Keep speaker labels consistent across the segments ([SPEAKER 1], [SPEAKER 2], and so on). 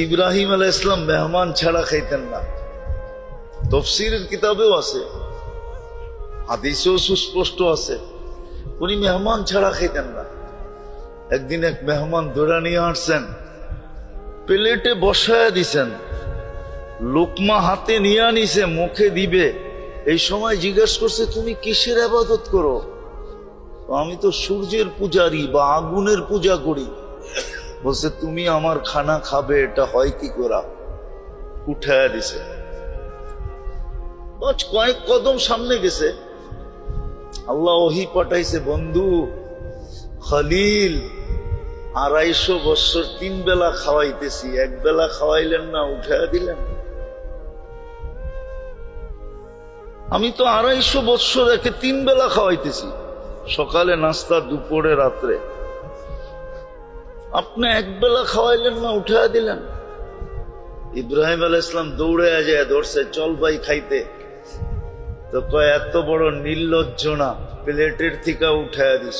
[SPEAKER 1] ইব্রাহিম আলাইহিস সালাম মেহমান ছাড়া খাইতেন না। তাফসীরের কিতাবেও আছে, হাদিসেও সুস্পষ্ট আছে, উনি মেহমান ছাড়া খাইতেন না। একদিন এক মেহমান ধরে নিয়ে আসছেন, প্লেটে বসায় দিছেন, লোকমা হাতে নিয়ে আনিছে, মুখে দিবে। এই সময় জিজ্ঞেস করছে, তুমি কিসের ইবাদত করো? আমি তো সূর্যের পূজারি বা আগুনের পূজা করি। বলছে, তুমি আমার খানা খাবে, এটা হয় কি করা? উঠায় দিছে। কয়েক কদম সামনে গেছে, আল্লাহ ওহী পাঠাইছে, বন্ধু খলিল 250 বছর 3 বেলা খাওয়াইতেছি, এক বেলা খাওয়াইলেন না, উঠায় দিলেন। আমি তো 250 বছর একে 3 বেলা খাওয়াইতেছি, সকালে নাস্তা, দুপুরে, রাত্রে। আপনি এক বেলা খাওয়াইলেন না, উঠায় দিলেন। ইব্রাহিম আলাইহিস সালাম দৌড়ে যায়, ধরছে, চল ভাই খাইতে। তো কয়, এত বড় নির্লজ্জ না, প্লেটের থেকে উঠায় দিছ,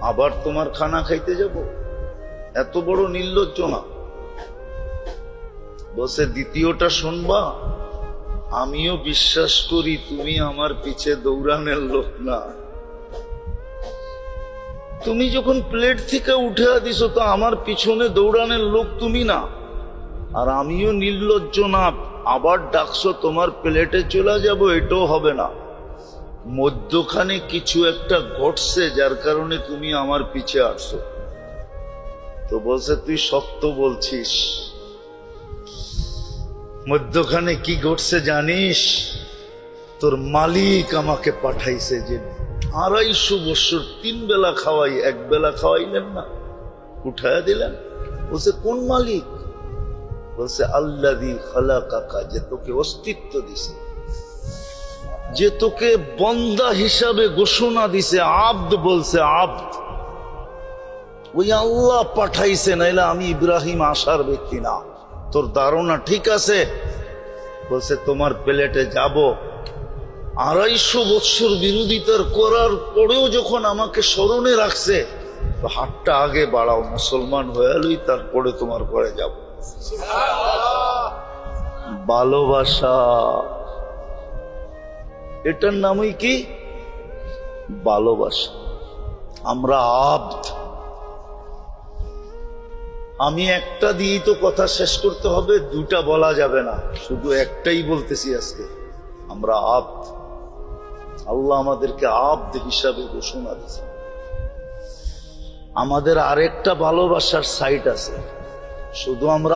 [SPEAKER 1] আবার তোমার খানা খাইতে যাব? এত বড় নির্লজ্জ না। বসে, দ্বিতীয়টা শুনবা? আমিও বিশ্বাস করি তুমি আমার পিছে দৌড়ানোর লোক না। তুমি যখন প্লেট থেকে উঠে দিছ, তো আমার পিছনে দৌড়ানোর লোক তুমি না। আর আমিও নির্লজ্জ না, আবার ডাকছো, তোমার প্লেটে চলে যাব, এটাও হবে না। মধ্যখানে কিছু একটা ঘটছে, যার কারণে তুমি আমার পিছে আসছো। তো বলছে, তুই সত্য বলছিস। মধ্যখানে কি ঘটছে জানিস? তোর মালিক আমাকে পাঠাইছে, যে 250 বছর 3 বেলা খাওয়াই, এক বেলা খাওয়াইলেন না, উঠায় দিলেন। বলছে, কোন মালিক? বলছে, আল্লাযী খালাকাকা, যে তোকে অস্তিত্ব দিছে, যে তোকে বন্দা হিসাবে ঘোষণা দিছে, আব্দ বলছে, আব্দ। ওই আল্লাহ পাঠাইছে, নাইলে আমি ইব্রাহিম আসার ব্যক্তি না। তোর ধারণা ঠিক আছে? বলছে, তোমার প্লেটে যাব। 250 বছর বিরোধিতার করার পরেও যখন আমাকে স্মরণে রাখছে, তো হাতটা আগে বাড়াও, মুসলমান হয়ে লই, তারপরে তোমার ঘরে যাব। ভালোবাসা, এটার নামই কি? ভালোবাসা। আমরা আব্দ। আমি একটা দিয়েই তো কথা শেষ করতে হবে, দুটা বলা যাবে না, শুধু একটাই বলতেছি আজকে। আমরা আব্দ। আল্লাহ আমাদেরকে আব্দ হিসাবে ঘোষণা দিয়েছে। আমাদের আরেকটা ভালোবাসার সাইট আছে, শুধু আমরা